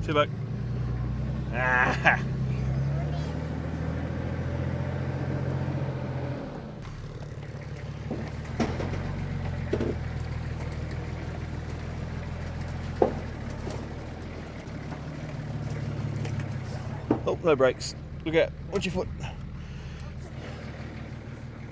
Sit back. Ah. Oh, no brakes. Look out. Watch your foot.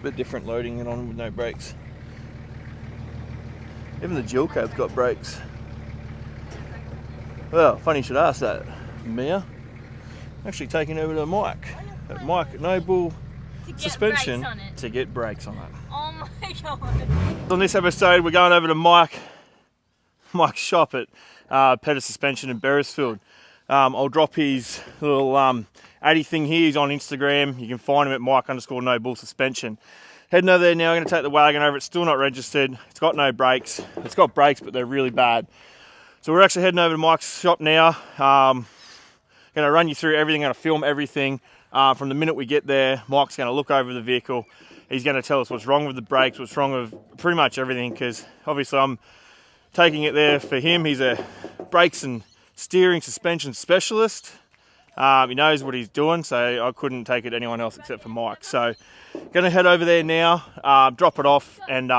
Bit different loading it on with no brakes. Even the dual cab's got brakes. Well, funny you should ask that, Mia. Actually taking over to Mike at Mike Noble Suspension to get brakes on it. Oh my god. On this episode, we're going over to Mike's shop at pt4 Suspension in Beresfield. I'll drop his little addy thing here. He's on Instagram. You can find him at Mike_Noble Suspension. Heading over there now. I'm going to take the wagon over. It's still not registered. It's got no brakes. It's got brakes, but they're really bad. So we're actually heading over to Mike's shop now. Going to run you through everything. Going to film everything. From the minute we get there, Mike's going to look over the vehicle. He's going to tell us what's wrong with the brakes, what's wrong with pretty much everything, because obviously I'm taking it there for him. He's a brakes and steering suspension specialist. He knows what he's doing, so I couldn't take it to anyone else except for Mike. So going to head over there now, drop it off, and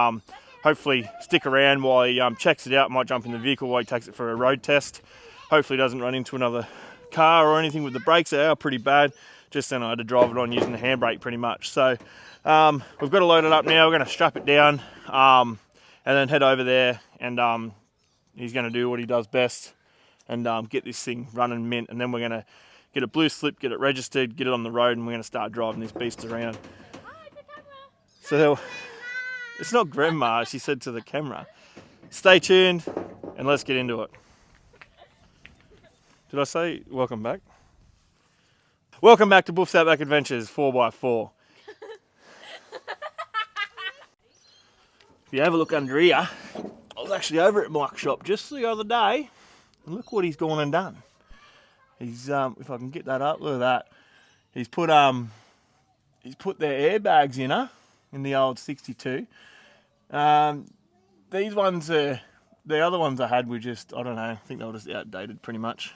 hopefully stick around while he checks it out. Might jump in the vehicle while he takes it for a road test. Hopefully doesn't run into another car or anything with the brakes. They are pretty bad. Just then I had to drive it on using the handbrake pretty much. So we've got to load it up now. We're going to strap it down and then head over there, and he's going to do what he does best and get this thing running mint, and then we're going to get a blue slip, get it registered, get it on the road, and we're going to start driving this beast around. So it's not grandma, she said to the camera. Stay tuned and let's get into it. Did I say welcome back? Welcome back to Buff's Outback Adventures 4x4. If you have a look under here, I was actually over at Mike's shop just the other day, and look what he's gone and done. He's if I can get that up, look at that. He's put their airbags in the old 62. These ones are the other ones I had were just, I don't know, I think they were just outdated pretty much.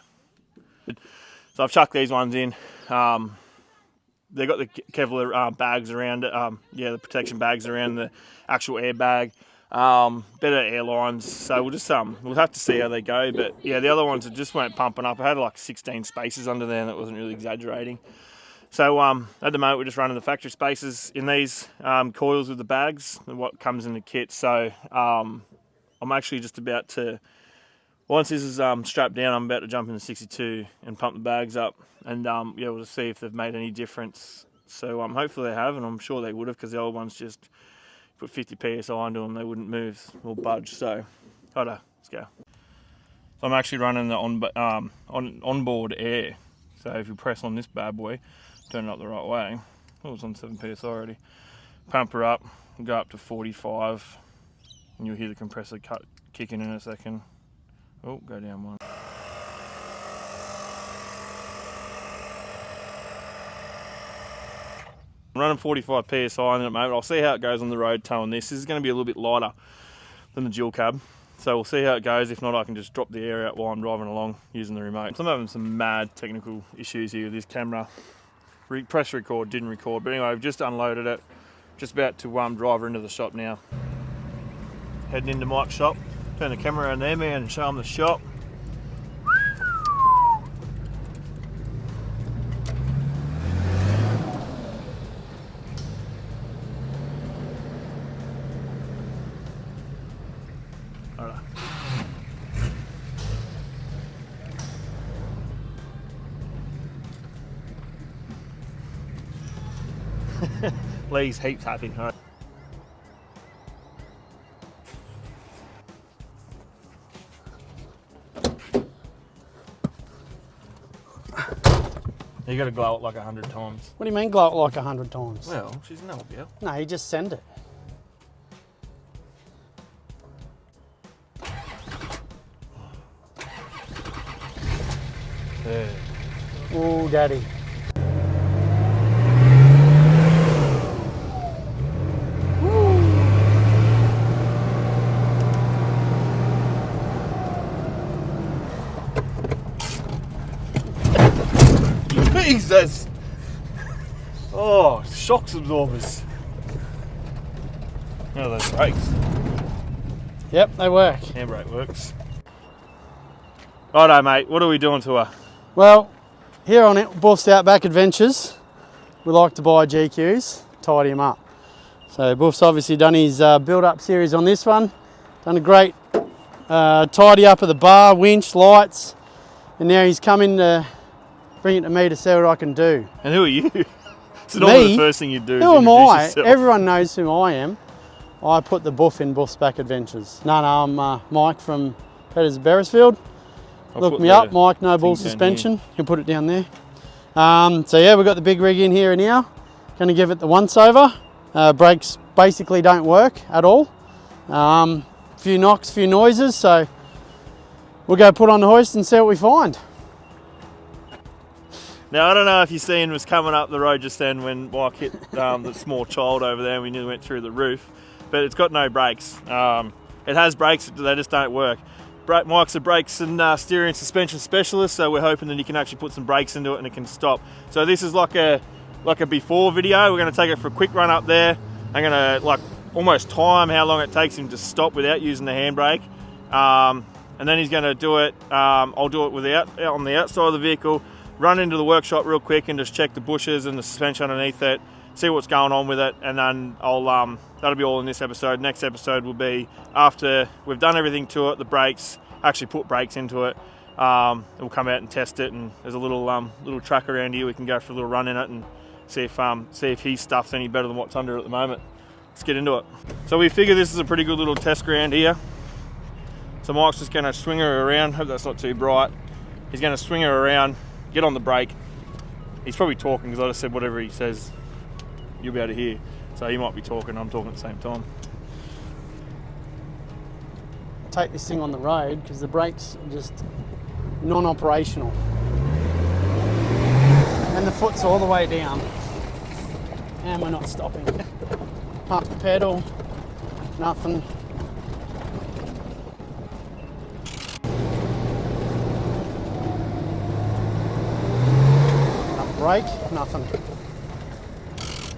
So I've chucked these ones in. They've got the Kevlar bags around it, the protection bags around the actual airbag. Better airlines, so we'll have to see how they go. But yeah, the other ones just weren't pumping up. I had like 16 spaces under there, and that wasn't really exaggerating. So at the moment we're just running the factory spaces in these coils with the bags and what comes in the kit. So I'm actually just about to, once this is strapped down, I'm about to jump in the 62 and pump the bags up, and we'll just see if they've made any difference. So hopefully they have, and I'm sure they would have, because the old ones just put 50 psi into them, they wouldn't move or budge. So let's go. So I'm actually running the onboard air. So if you press on this bad boy, turn it up the right way. Oh, it's on 7 psi already. Pump her up, go up to 45, and you'll hear the compressor kicking in a second. Oh, go down one. I'm running 45 psi at the moment. I'll see how it goes on the road towing this. This is going to be a little bit lighter than the dual cab, so we'll see how it goes. If not, I can just drop the air out while I'm driving along using the remote. So I'm having some mad technical issues here with this camera. Press record, didn't record, but anyway, I've just unloaded it. Just about to drive her into the shop now. Heading into Mike's shop. Turn the camera around there, man, and show them the shop. Lee's heaps happy. All right. You got to glow it like 100 times. What do you mean glow it like 100 times? Well, she's no girl. No, you just send it. Yeah. Ooh, daddy. Jesus! Oh, shocks absorbers. How are those brakes? Yep, they work. Handbrake works. Righto, mate, what are we doing to her? Well, here on it, Buff's Outback Adventures, we like to buy GQs, tidy them up. So Buff's obviously done his build-up series on this one. Done a great tidy up of the bar, winch, lights, and now he's coming to bring it to me to see what I can do. And who are you? It's normally the first thing you do. Who am I? Yourself. Everyone knows who I am. I put the Buff in Buff's Back Adventures. No, I'm Mike from Petters Beresfield. Look me up, Mike No Bull Suspension. He'll put it down there. So yeah, we've got the big rig in here now. Going to give it the once over. Brakes basically don't work at all. Few knocks, few noises. So we'll go put on the hoist and see what we find. Now, I don't know if you've seen us coming up the road just then when Mike hit the small child over there and we nearly went through the roof, but it's got no brakes. It has brakes, they just don't work. Mike's a brakes and steering and suspension specialist, so we're hoping that he can actually put some brakes into it and it can stop. So this is like a before video. We're going to take it for a quick run up there. I'm going to almost time how long it takes him to stop without using the handbrake. And then he's going to do it, I'll do it on the outside of the vehicle, run into the workshop real quick and just check the bushes and the suspension underneath it, see what's going on with it, and then that'll be all in this episode. Next episode will be after we've done everything to it, the brakes, actually put brakes into it. We'll come out and test it, and there's a little track around here. We can go for a little run in it and see if his stuff's any better than what's under it at the moment. Let's get into it. So we figure this is a pretty good little test ground here. So Mike's just going to swing her around. Hope that's not too bright. He's going to swing her around, get on the brake. He's probably talking because I just said whatever he says, you'll be able to hear. So he might be talking, I'm talking at the same time. Take this thing on the road because the brakes are just non-operational. And the foot's all the way down. And we're not stopping. Pump the pedal, nothing. Brake, nothing.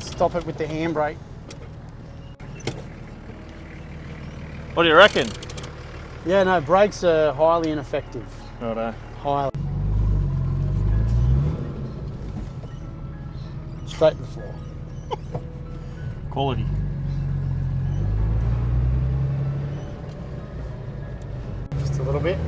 Stop it with the handbrake. What do you reckon? Yeah, no, brakes are highly ineffective. Righto. Highly. Straight to the floor. Quality. Just a little bit.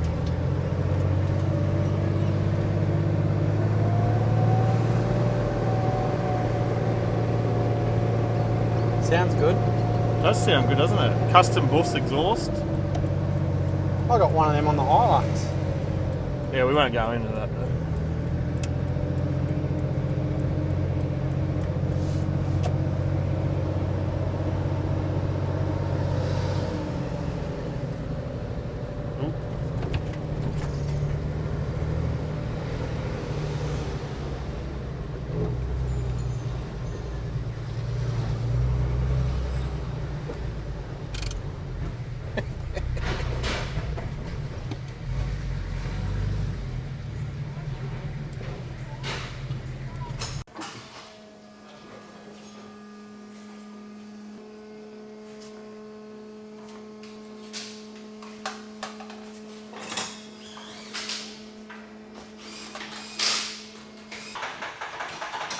Sounds good. Does sound good, doesn't it? Custom Buff's exhaust. I got one of them on the Hilux. Yeah, we won't go into that though.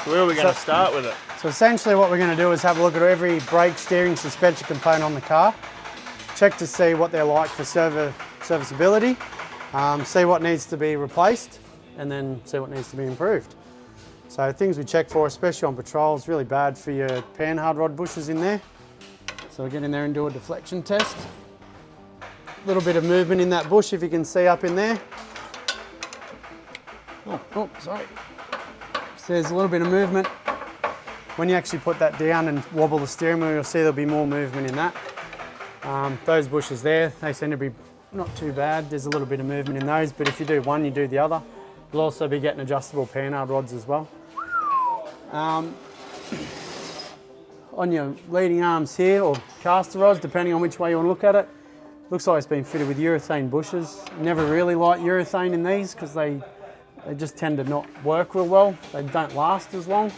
Where are we going to start with it? So essentially what we're going to do is have a look at every brake, steering, suspension component on the car. Check to see what they're like for serviceability, see what needs to be replaced, and then see what needs to be improved. So things we check for, especially on patrol, is really bad for your panhard rod bushes in there. So we'll get in there and do a deflection test. A little bit of movement in that bush, if you can see up in there. Oh, sorry. So there's a little bit of movement. When you actually put that down and wobble the steering wheel, you'll see there'll be more movement in that. Those bushes there, they seem to be not too bad. There's a little bit of movement in those, but if you do one, you do the other. You'll also be getting adjustable panhard rods as well. On your leading arms here, or caster rods, depending on which way you want to look at it, looks like it's been fitted with urethane bushes. Never really like urethane in these because they they just tend to not work real well. They don't last as long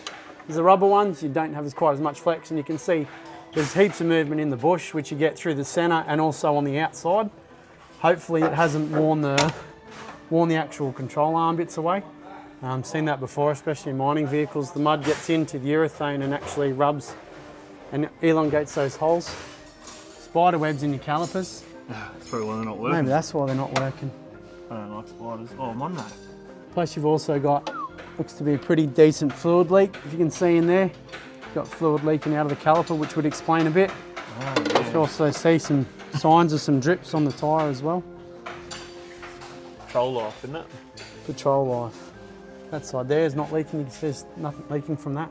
as the rubber ones. You don't have quite as much flex, and you can see there's heaps of movement in the bush, which you get through the center and also on the outside. Hopefully it hasn't worn the actual control arm bits away. Seen that before, especially in mining vehicles. The mud gets into the urethane and actually rubs and elongates those holes. Spider webs in your calipers. That's probably why they're not working. Maybe that's why they're not working. I don't like spiders. Oh, I'm on that. Plus you've also got, looks to be a pretty decent fluid leak, if you can see in there. You've got fluid leaking out of the caliper, which would explain a bit. Oh, yeah. You can also see some signs of some drips on the tyre as well. Patrol life, isn't it? Patrol life. That side there is not leaking, there's nothing leaking from that.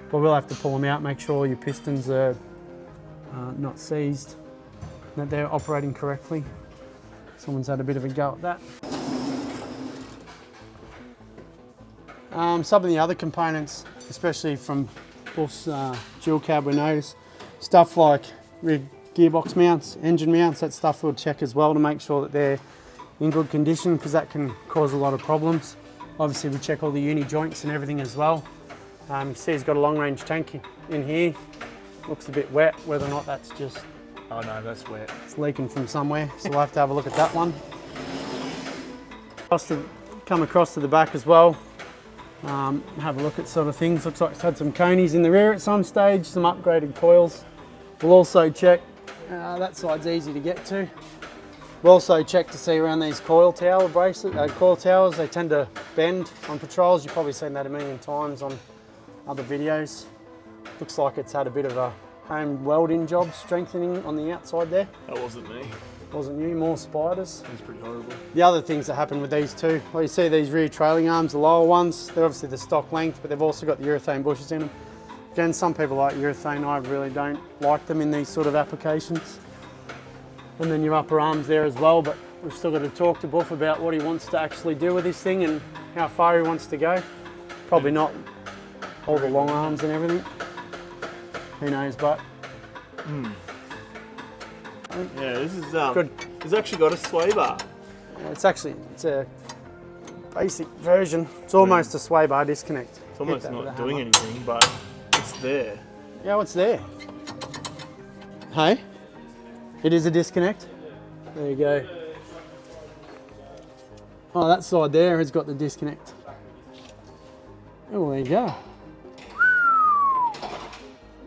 But we'll have to pull them out, make sure all your pistons are not seized, that they're operating correctly. Someone's had a bit of a go at that. Some of the other components, especially from Buff's dual cab, we notice stuff like gearbox mounts, engine mounts, that stuff we'll check as well to make sure that they're in good condition, because that can cause a lot of problems. Obviously we check all the uni joints and everything as well. You can see he's got a long range tank in here. Looks a bit wet, whether or not that's just... Oh no, that's wet. It's leaking from somewhere, so we'll have to have a look at that one. Come across to the back as well. Have a look at sort of things. Looks like it's had some conies in the rear at some stage, some upgraded coils. We'll also check, that side's easy to get to. We'll also check to see around these coil tower coil towers. They tend to bend on patrols. You've probably seen that a million times on other videos. Looks like it's had a bit of a home welding job strengthening on the outside there. That wasn't me. Wasn't you, more spiders. It was pretty horrible. The other things that happen with these too, well, you see these rear trailing arms, the lower ones, they're obviously the stock length, but they've also got the urethane bushes in them. Again, some people like urethane, I really don't like them in these sort of applications. And then your upper arms there as well, but we've still got to talk to Buff about what he wants to actually do with this thing and how far he wants to go. Probably not all the long arms and everything. Who knows, but... Yeah, this is good. It's actually got a sway bar. It's a basic version. It's almost a sway bar disconnect. It's almost not doing anything, but it's there. Yeah, what's there? Hey? It is a disconnect. There you go. Oh, that side there has got the disconnect. Oh, there you go.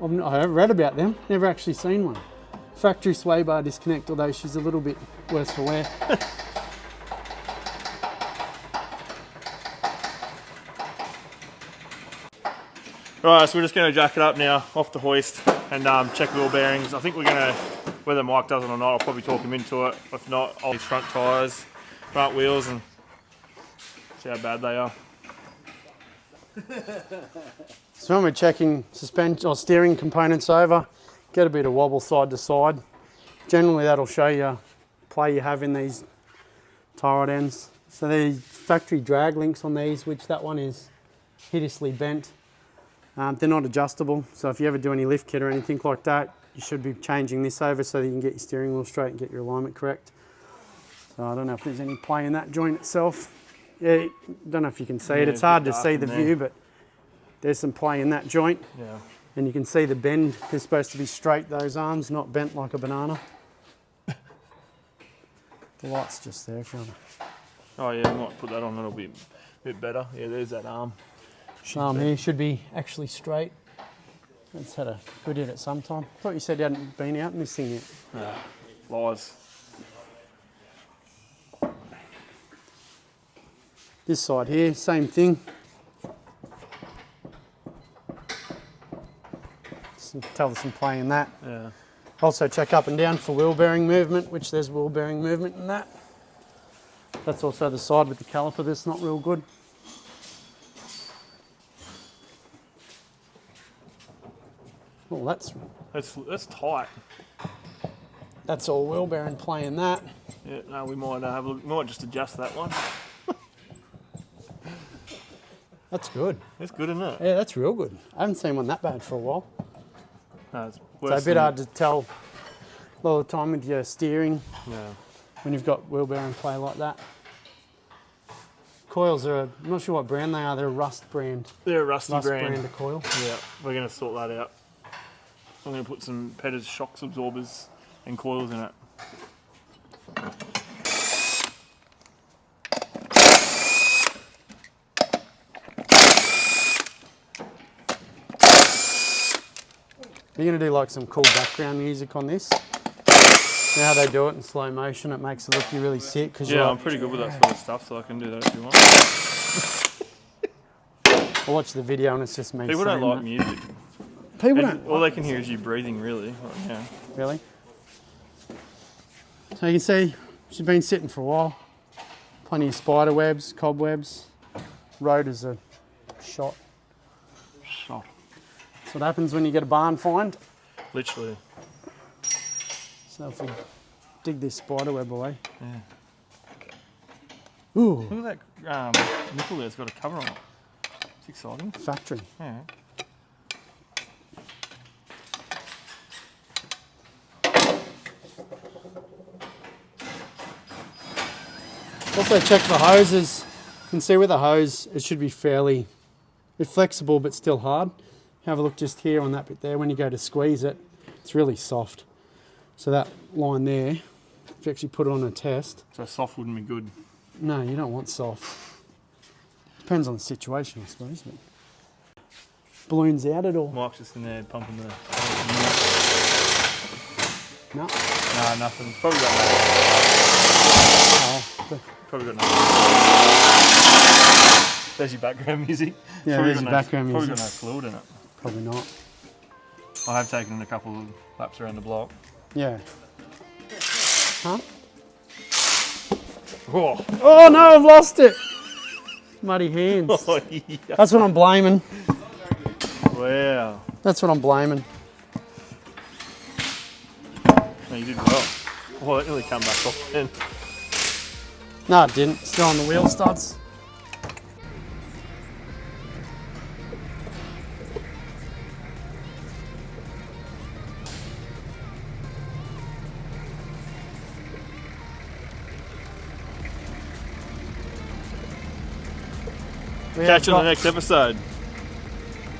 I've read about them, never actually seen one. Factory sway bar disconnect, although she's a little bit worse for wear. Right, so we're just going to jack it up now, off the hoist, and check wheel bearings. I think we're going to, whether Mike does it or not, I'll probably talk him into it. If not, I'll use front tyres, front wheels, and see how bad they are. So when we're checking suspension or steering components over, get a bit of wobble side to side. Generally that'll show you play you have in these tie rod ends. So these factory drag links on these, which that one is hideously bent. They're not adjustable, so if you ever do any lift kit or anything like that, you should be changing this over so that you can get your steering wheel straight and get your alignment correct. So I don't know if there's any play in that joint itself. Yeah, don't know if you can see it. It's hard to see the view, but there's some play in that joint. Yeah. And you can see the bend is supposed to be straight, those arms, not bent like a banana. The light's just there if you want to. Oh yeah, I might put that on, that'll be a bit better. Yeah, there's that arm. Arm here should be actually straight. It's had a good hit at some time. I thought you said you hadn't been out in this thing yet. Yeah, lies. This side here, same thing. Tell there's some play in that. Yeah. Also check up and down for wheel bearing movement, which there's wheel bearing movement in that. That's also the side with the caliper that's not real good. Oh, That's tight. That's all wheel bearing play in that. Yeah, no, we might have a look. We might just adjust that one. That's good. That's good, isn't it? Yeah, that's real good. I haven't seen one that bad for a while. No, it's So a bit hard to tell a lot of the time with your steering Yeah. when you've got wheel bearing play like that. coils are, I'm not sure what brand they are, they're a Rust brand. They're a Rusty Rust brand. brand of coil. Yeah, we're going to sort that out. I'm going to put some Pettis shocks absorbers and coils in it. You're going to do like some cool background music on this. You know how they do it in slow motion, it makes it look you really sick. Cause Yeah, you're I'm like, pretty good with that sort of stuff, so I can do that if you want. I watch the video and it's just me People don't saying like that. music. People don't. All they can hear is you breathing, really. Like, yeah. Really? So you can see she's been sitting for a while. Plenty of spider webs, cobwebs. Rotors are shot. Shot. That's what happens when you get a barn find. Literally. So if we dig this spider web away. Yeah. Ooh, Look at that nickel there, it's got a cover on it. It's exciting. factory. Yeah. Also check the hoses. You can see with the hose, it should be fairly flexible but still hard. Have a look just here on that bit there. When you go to squeeze it, it's really soft. So that line there, if you actually put it on a test. So soft wouldn't be good. No, you don't want soft. Depends on the situation, I suppose. But balloons out at all? Mike's just in there pumping the... No. Nah, nothing. Probably got nothing. Oh, Probably got nothing. There's your background music. yeah, Probably there's got your background Probably music. got no fluid in it. Probably not. I have taken a couple of laps around the block. Yeah. Huh? Oh, Oh no, I've lost it. Muddy hands. oh yeah. That's what I'm blaming. Wow. That's what I'm blaming. No, you did well. Oh, that nearly come back off then. No, it didn't. Still on the wheel studs. Catch you on the next episode.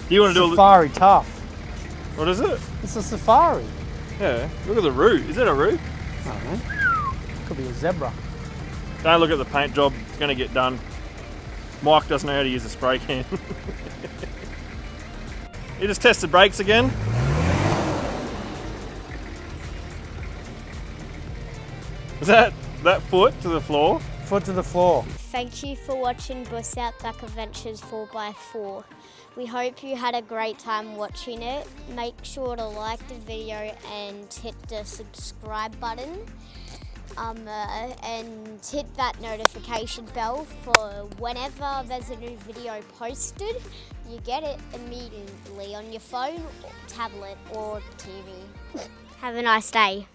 Do you want to do a... Safari tough. What is it? It's a safari. Yeah. Look at the root. Is that a root? I don't know. Could be a zebra. Don't look at the paint job. It's going to get done. Mike doesn't know how to use a spray can. You just tested brakes again. Is that foot to the floor? Foot to the floor. Thank you for watching Bush Outback Adventures 4x4. We hope you had a great time watching it. Make sure to like the video and hit the subscribe button. And hit that notification bell for whenever there's a new video posted. You get it immediately on your phone, tablet or TV. Have a nice day.